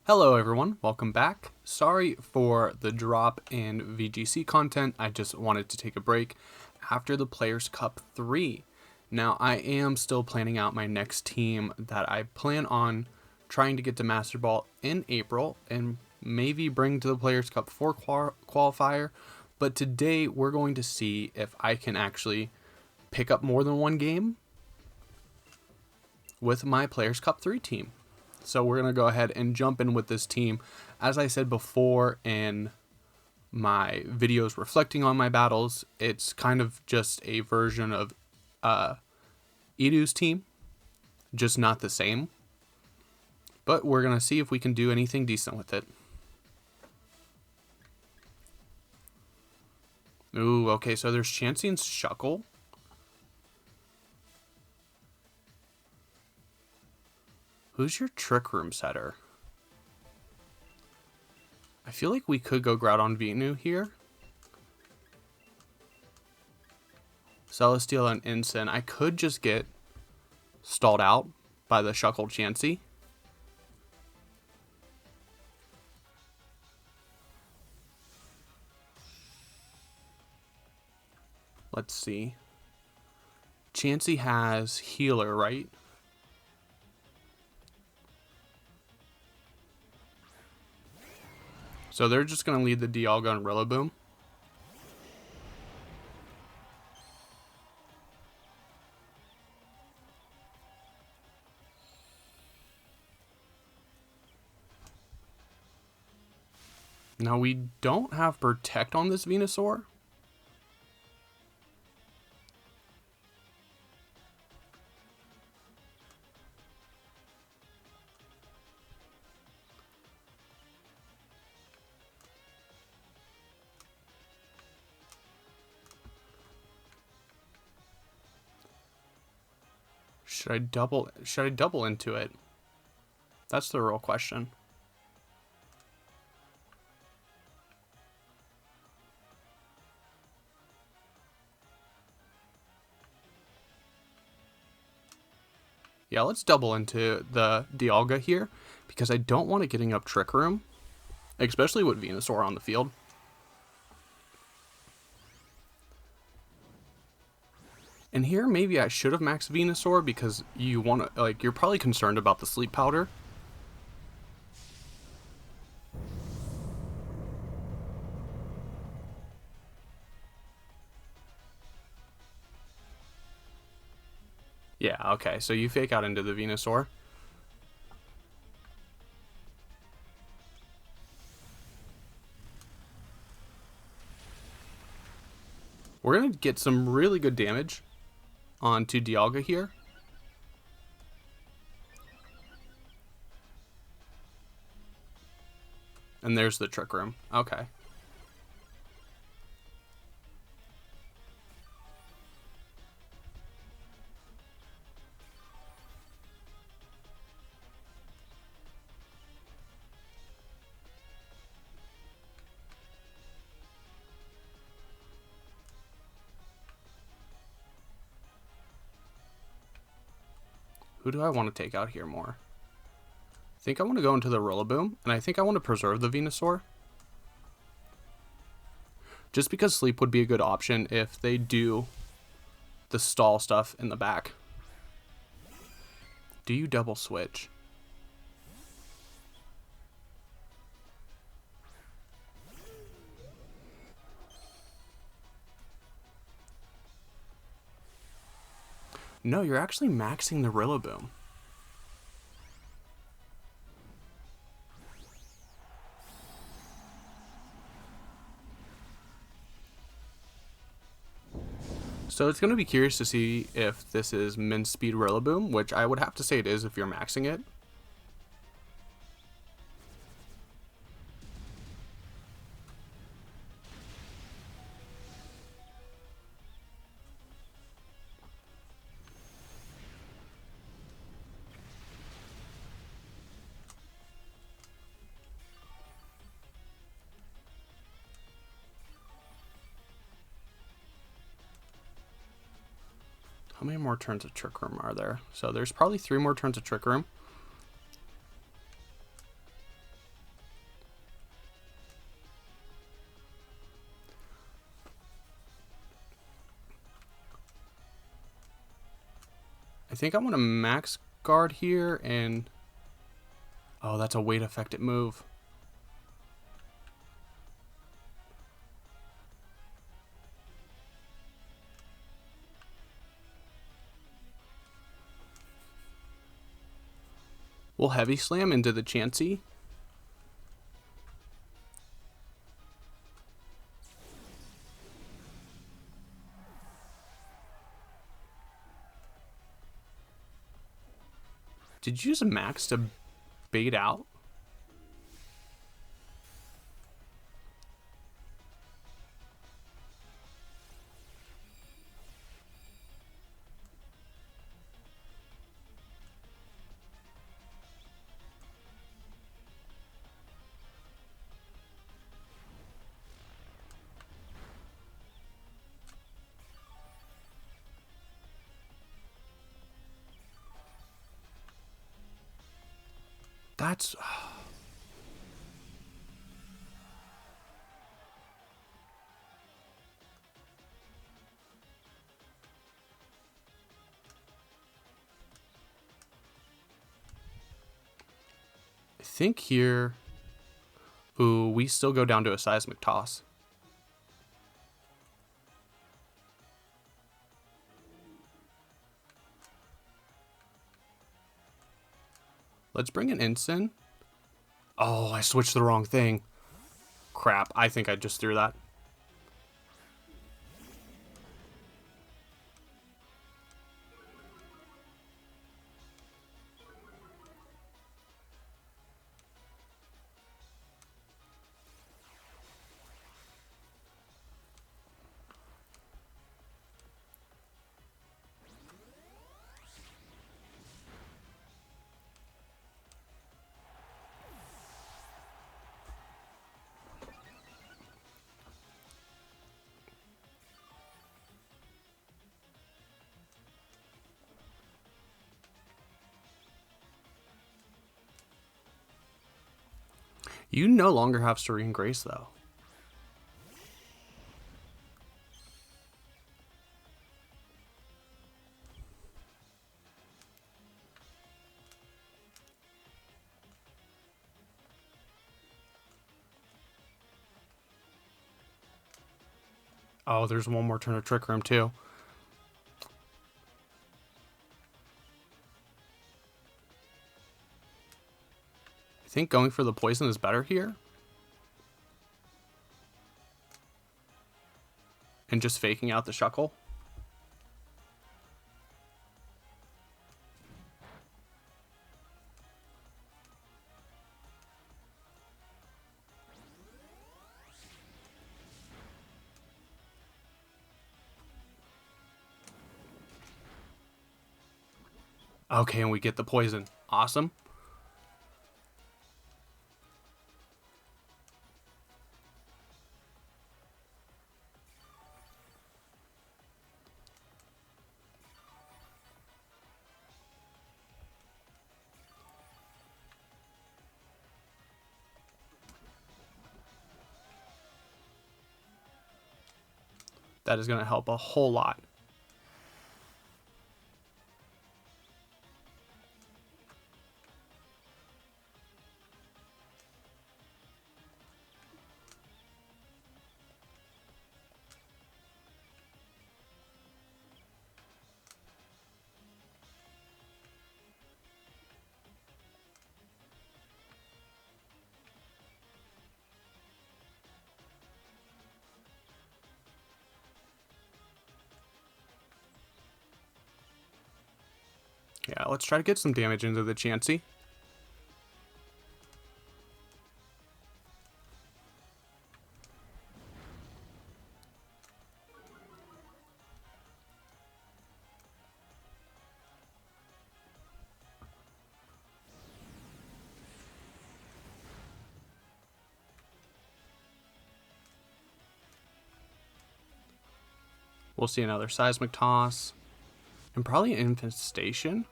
Hello everyone, welcome back. Sorry for the drop in VGC content. I just wanted to take a break after the Players Cup 3. Now I am still planning out my next team that I plan on trying to get to Master Ball in April and maybe bring to the Players Cup 4 qualifier. But today we're going to see if I can actually pick up more than one game with my Players Cup 3 team. So we're going to go ahead and jump in with this team. As I said before in my videos reflecting on my battles, it's kind of just a version of Edu's team, just not the same. But we're going to see if we can do anything decent with it. Ooh, okay, so there's Chansey and Shuckle. Who's your Trick Room setter? I feel like we could go Groudon Venu here. Celesteal and Ensign. I could just get stalled out by the Shuckle Chansey. Let's see. Chansey has Healer, right? So they're just going to lead the Dialga and Rillaboom. Now we don't have Protect on this Venusaur. Should I double into it? That's the real question. Yeah, let's double into the Dialga here because I don't want it getting up Trick Room, especially with Venusaur on the field. And here, maybe I should have maxed Venusaur because you want to, you're probably concerned about the sleep powder. Yeah, okay, so you fake out into the Venusaur. We're going to get some really good damage onto Dialga here. And there's the Trick Room. Okay. Who do I want to take out here more? I think I want to go into the Rillaboom, and I think I want to preserve the Venusaur. Just because Sleep would be a good option if they do the stall stuff in the back. Do you double switch? No, you're actually maxing the Rillaboom. So it's going to be curious to see if this is min speed Rillaboom, which I would have to say it is if you're maxing it. How many more turns of Trick Room are there? So there's probably 3 more turns of Trick Room. think I want to max guard here and... Oh, that's a weight affected move. We'll heavy slam into the Chansey. Did you use a max to bait out? That's... I think here... Ooh, we still go down to a seismic toss. Let's bring an Ensign. Oh, I switched the wrong thing. Crap, I think I just threw that. You no longer have Serene Grace, though. Oh, there's one more turn of Trick Room, too. I think going for the poison is better here. And just faking out the Shuckle. Okay, and we get the poison. Awesome. That is going to help a whole lot. Yeah, let's try to get some damage into the Chansey. We'll see another Seismic Toss. And probably an Infestation.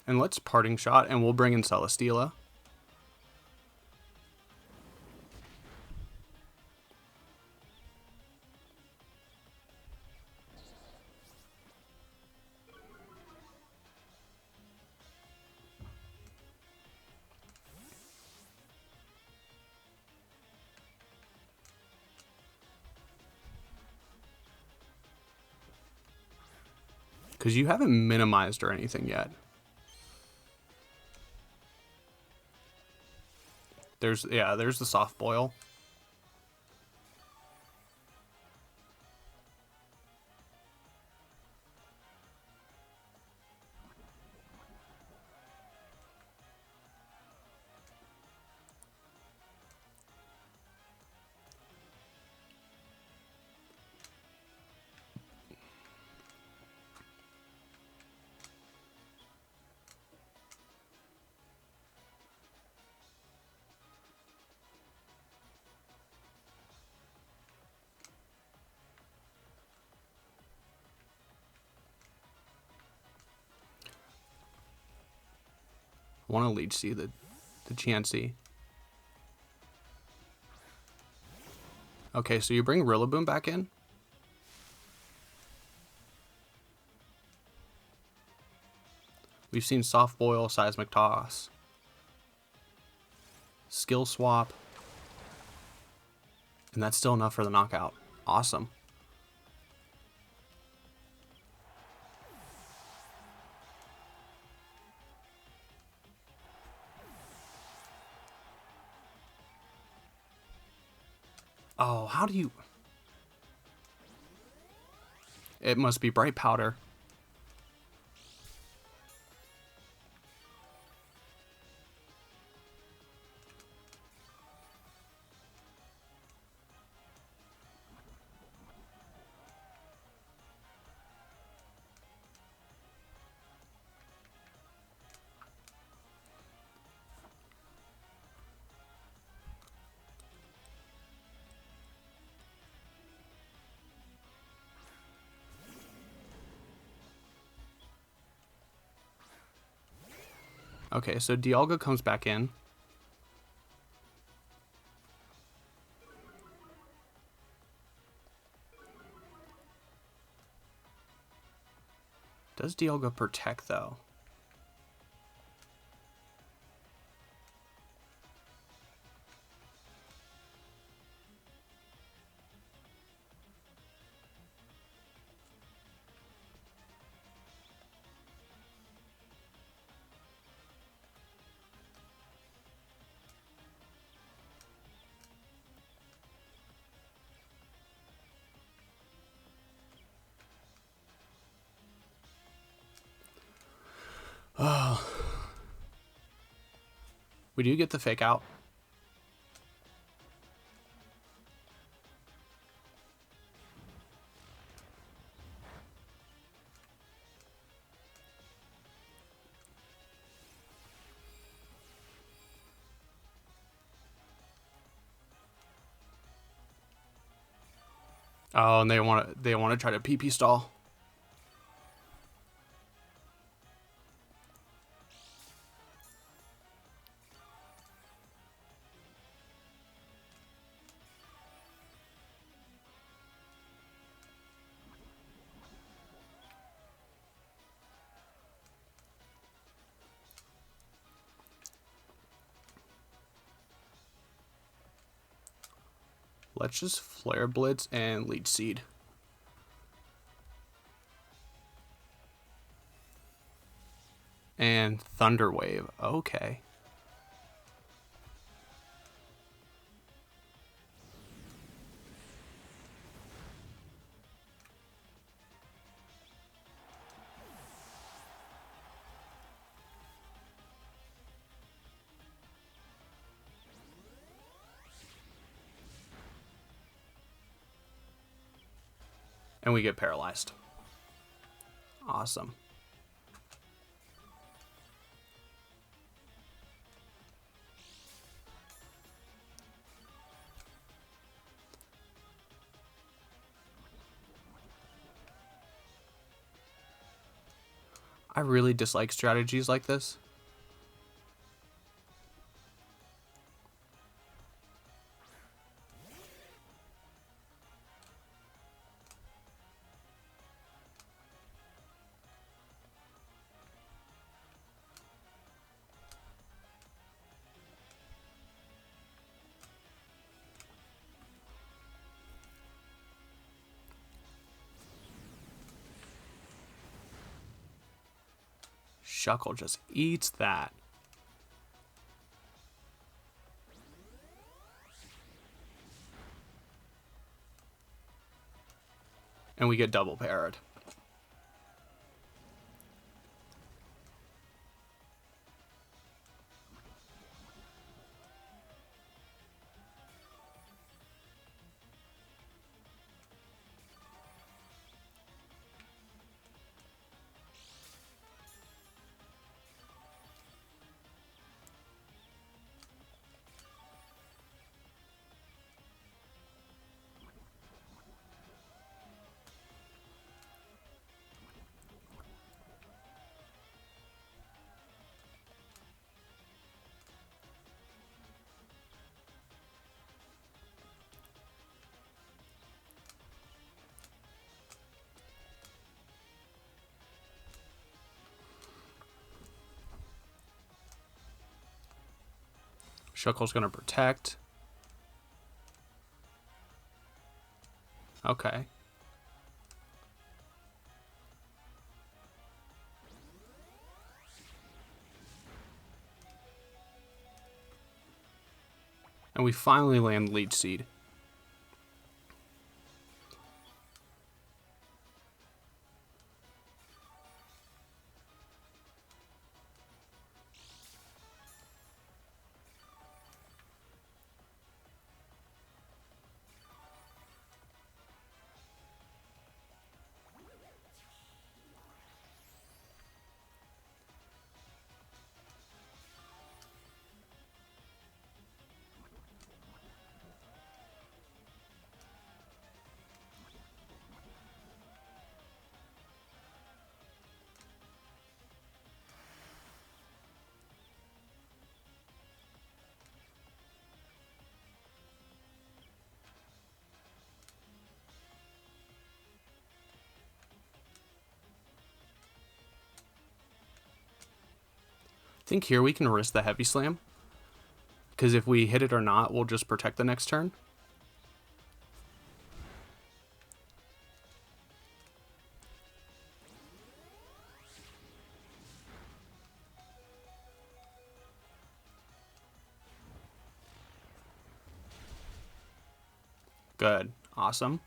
And let's Parting Shot, and we'll bring in Celesteela. Because you haven't minimized or anything yet. There's the Soft Boil. I want to Leech Seed the Chansey. Okay, so you bring Rillaboom back in? We've seen Soft Boil, Seismic Toss, Skill Swap, and that's still enough for the knockout. Awesome. Oh, how do you... It must be Bright Powder. Okay, so Dialga comes back in. Does Dialga protect, though? Oh. We do get the Fake Out. Oh, and they want to try to PP stall. Let's just Flare Blitz and Leech Seed. And Thunder Wave. Okay. And we get paralyzed. Awesome. I really dislike strategies like this. Shuckle just eats that. And we get double parried. Shuckle's gonna protect. Okay. And we finally land Leech Seed. I think here we can risk the Heavy Slam, because if we hit it or not, we'll just protect the next turn. Good. Awesome.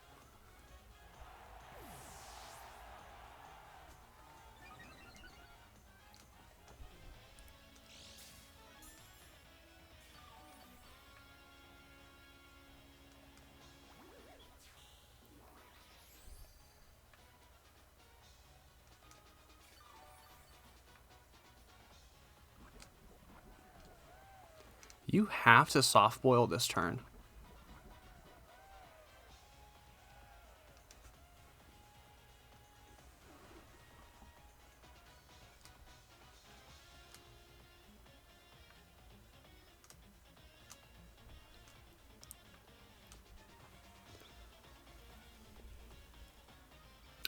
You have to soft boil this turn.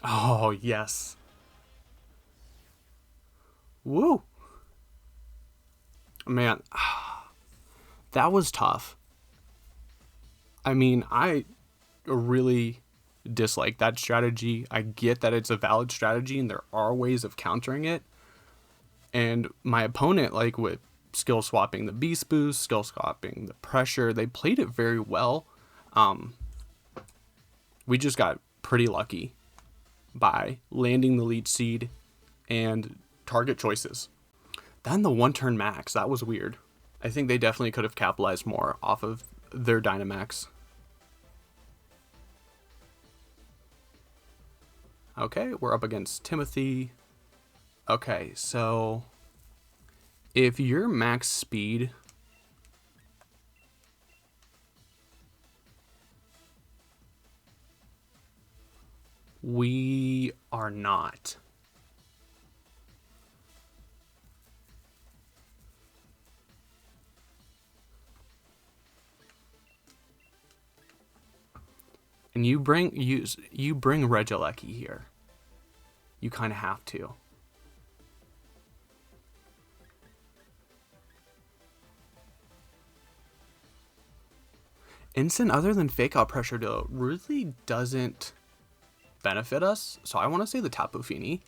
Oh, yes. Woo. Man, that was tough. I mean, I really dislike that strategy. I get that it's a valid strategy and there are ways of countering it. And my opponent, like with skill swapping the Beast Boost, skill swapping the pressure, they played it very well. We just got pretty lucky by landing the Leech Seed and target choices. Then the one turn max, that was weird. I think they definitely could have capitalized more off of their Dynamax. Okay, we're up against Timothy. Okay, so if you're max speed, we are not. And you bring Regieleki here. You kind of have to. Instant other than Fake Out Pressure though really doesn't benefit us, so I want to say the Tapu Fini.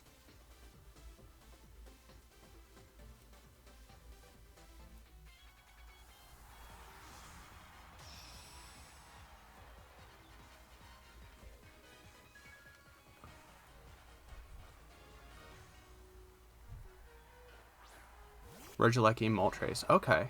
Regieleki Moltres. Okay.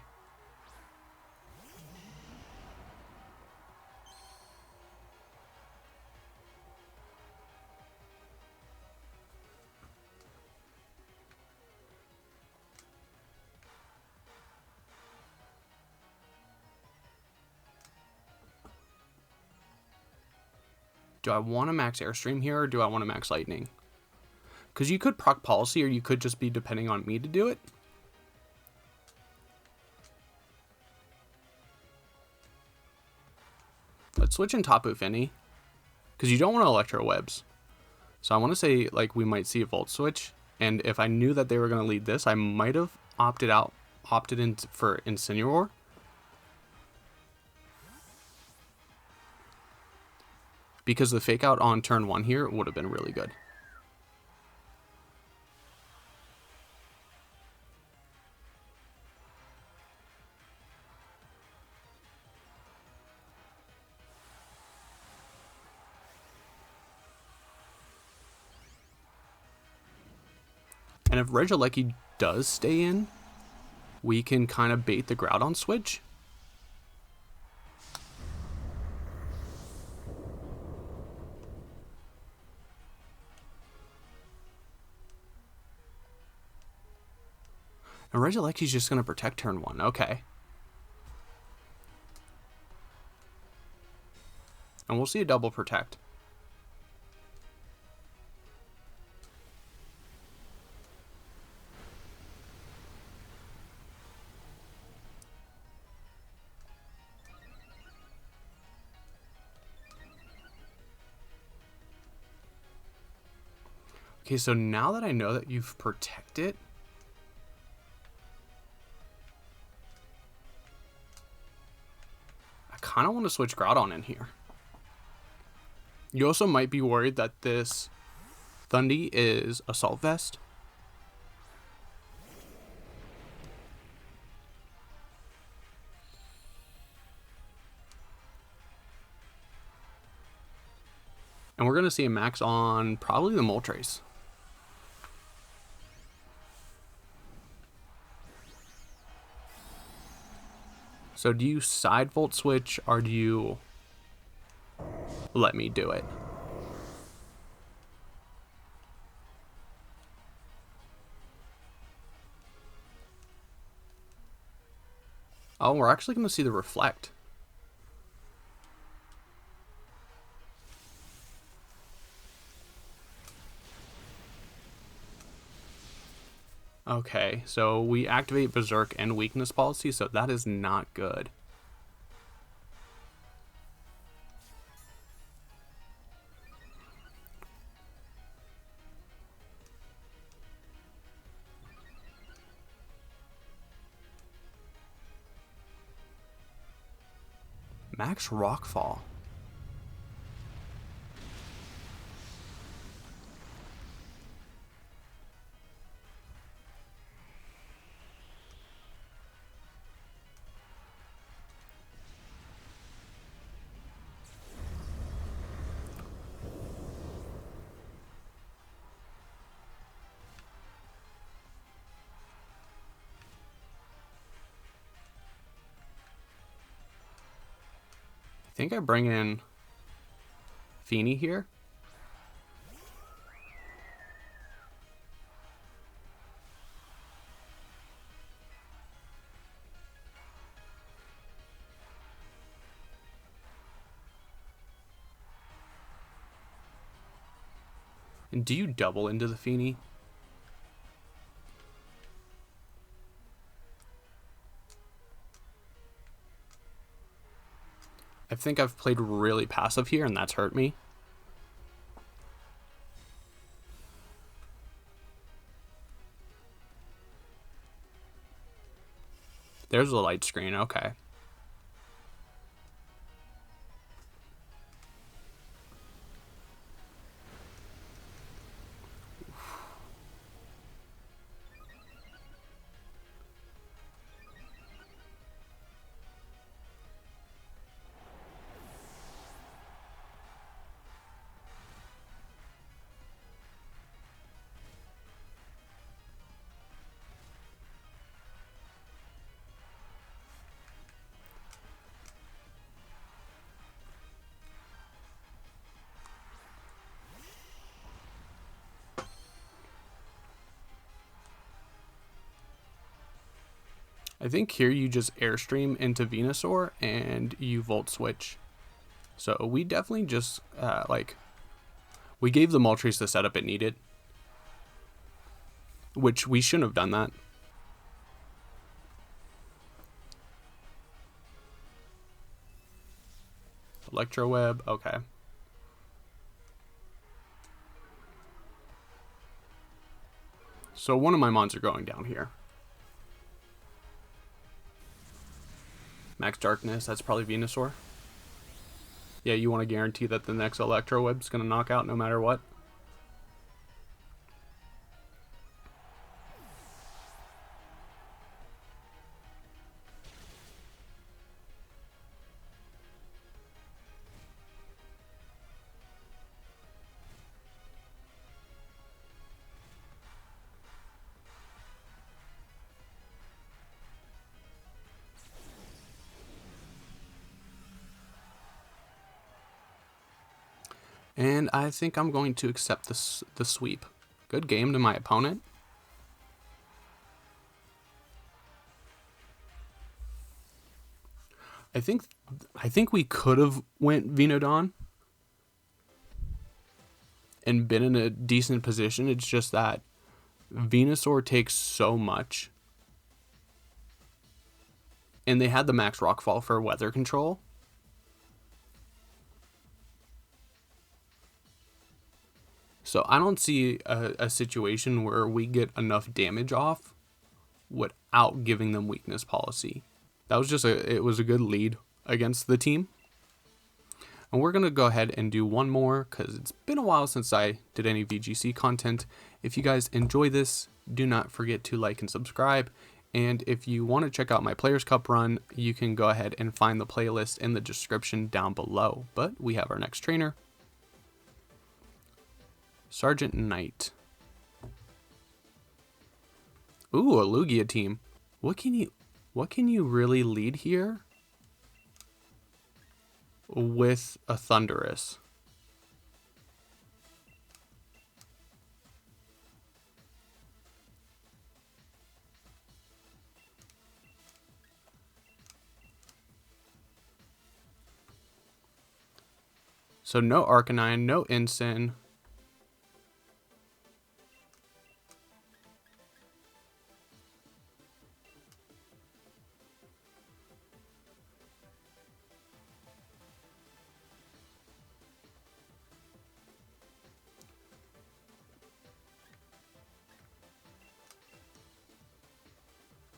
Do I want to max Airstream here, or do I want to max Lightning? Because you could proc Policy, or you could just be depending on me to do it. Let's switch in Tapu Fini, because you don't want to Electro Webs. So I want to say, like, we might see a Volt Switch, and if I knew that they were going to lead this, I might have opted in for Incineroar. Because the Fake Out on turn 1 here would have been really good. And if Regieleki does stay in, we can kind of bait the Groudon switch. And Regieleki's just going to protect turn 1. Okay. And we'll see a double protect. Okay, so now that I know that you've protected, I kind of want to switch Groudon in here. You also might be worried that this Thundy is Assault Vest. And we're going to see a max on probably the Moltres. So do you side Volt Switch, or do you let me do it? Oh, we're actually going to see the Reflect. Okay, so we activate Berserk and Weakness Policy, so that is not good. Max Rockfall. I think I bring in Fini here. And do you double into the Fini? I think I've played really passive here, and that's hurt me. There's a light screen, okay. I think here you just Airstream into Venusaur and you Volt Switch. So we definitely just, we gave the Moltres the setup it needed. Which we shouldn't have done that. Electro Web, okay. So one of my mons are going down here. Max Darkness, that's probably Venusaur. Yeah, you want to guarantee that the next Electro Web's going to knock out no matter what. And I think I'm going to accept the sweep. Good game to my opponent. I think we could have went Venodon and been in a decent position. It's just that Venusaur takes so much. And they had the max Rockfall for weather control. So I don't see a situation where we get enough damage off without giving them weakness policy. That was just it was a good lead against the team. And we're going to go ahead and do one more because it's been a while since I did any VGC content. If you guys enjoy this, do not forget to like and subscribe. And if you want to check out my Players Cup run, you can go ahead and find the playlist in the description down below. But we have our next trainer, Sergeant Knight. Ooh, a Lugia team. What can you really lead here with a Thundurus? So no Arcanine, no Ensign.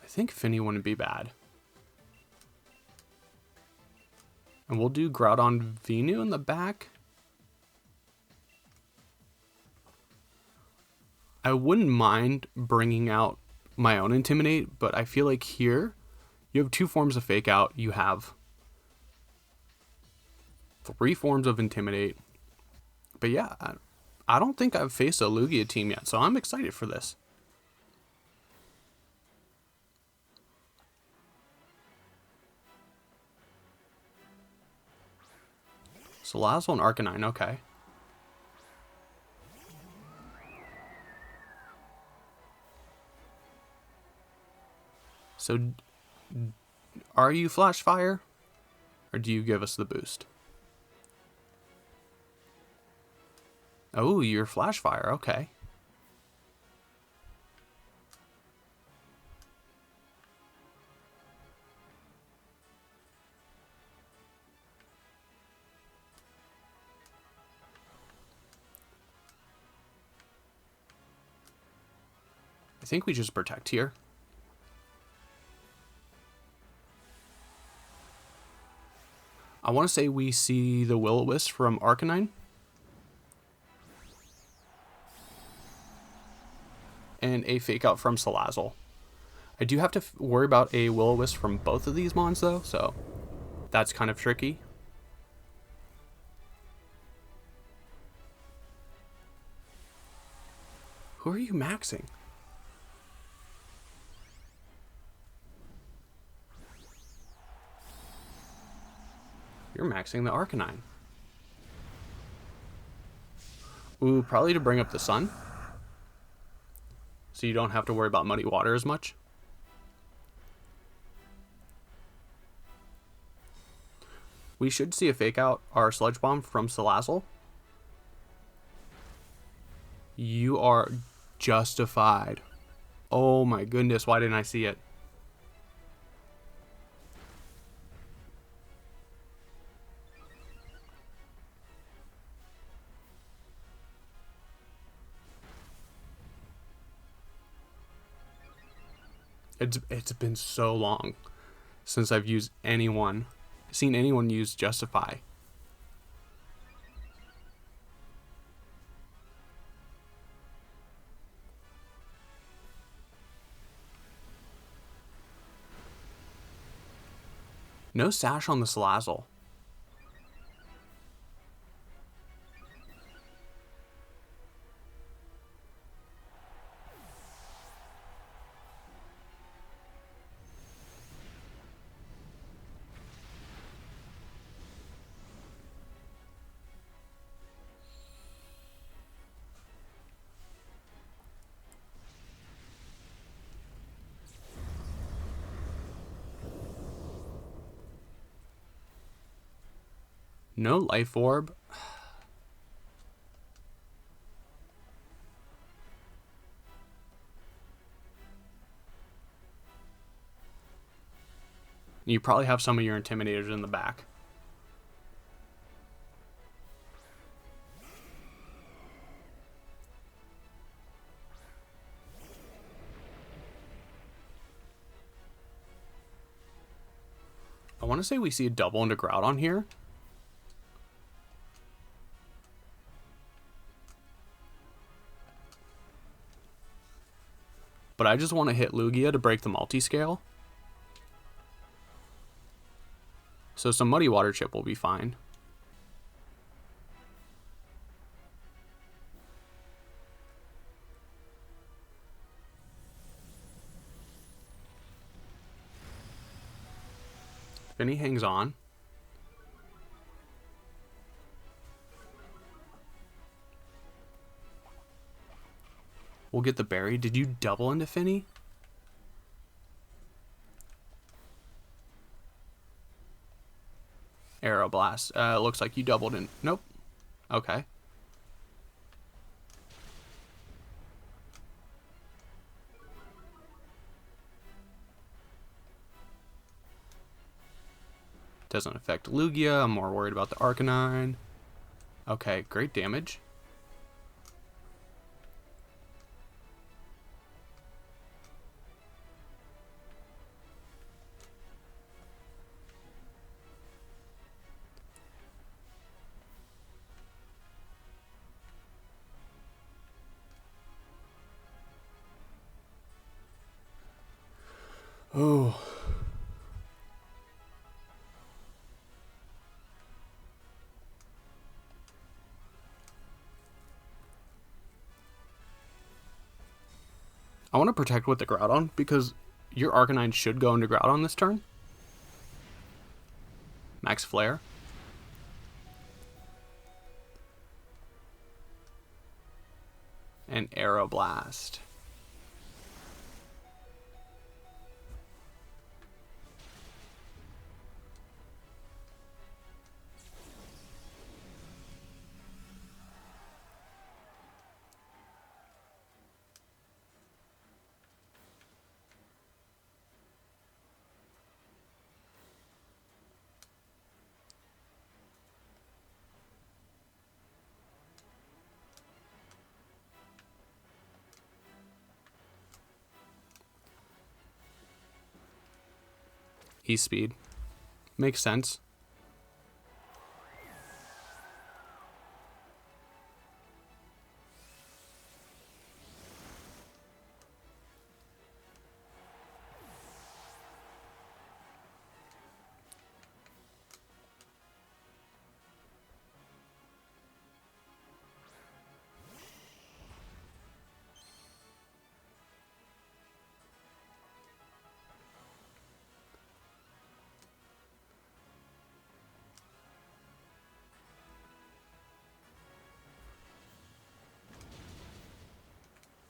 I think Finny wouldn't be bad. And we'll do Groudon Venu in the back. I wouldn't mind bringing out my own Intimidate, but I feel like here you have two forms of Fake Out. You have three forms of Intimidate. But yeah, I don't think I've faced a Lugia team yet, so I'm excited for this. So last one, Arcanine, okay. So, are you Flash Fire? Or do you give us the boost? Oh, you're Flash Fire, okay. I think we just protect here. I want to say we see the Will-O-Wisp from Arcanine. And a Fake Out from Salazzle. I do have to worry about a Will-O-Wisp from both of these mons though, so that's kind of tricky. Who are you maxing? You're maxing the Arcanine. Ooh, probably to bring up the sun. So you don't have to worry about muddy water as much. We should see a Fake Out our Sludge Bomb from Salazzle. You are justified. Oh my goodness, why didn't I see it? It's been so long since I've seen anyone use Justify. No Sash on the Salazzle. No Life Orb. You probably have some of your Intimidators in the back. I want to say we see a double into Groudon here. But I just want to hit Lugia to break the multi-scale. So some Muddy Water Chip will be fine. Finny hangs on. We'll get the berry. Did you double into Finny? Aeroblast. It looks like you doubled in. Nope. Okay. Doesn't affect Lugia. I'm more worried about the Arcanine. Okay, great damage. Oh. I want to protect with the Groudon because your Arcanine should go into Groudon this turn. Max Flare. And Aeroblast. E-Speed. Makes sense.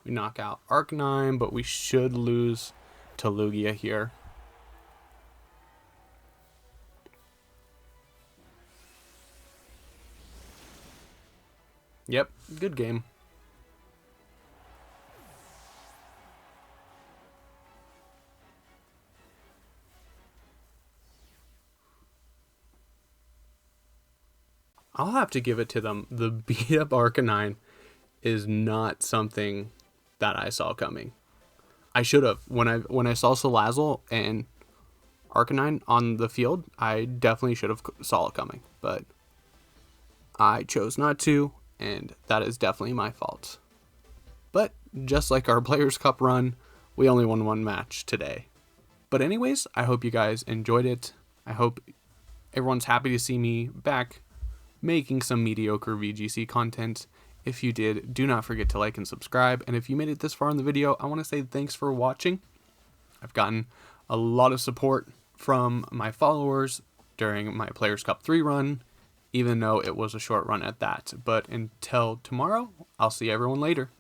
We knock out Arcanine, but we should lose to Lugia here. Yep, good game. I'll have to give it to them. The beat up Arcanine is not something that I saw coming. I should have. When I saw Salazzle and Arcanine on the field, I definitely should have saw it coming, but I chose not to, and that is definitely my fault. But just like our Players Cup run, we only won one match today. But anyways, I hope you guys enjoyed it. I hope everyone's happy to see me back making some mediocre VGC content. If you did, do not forget to like and subscribe. And if you made it this far in the video, I want to say thanks for watching. I've gotten a lot of support from my followers during my Players Cup 3 run, even though it was a short run at that. But until tomorrow, I'll see everyone later.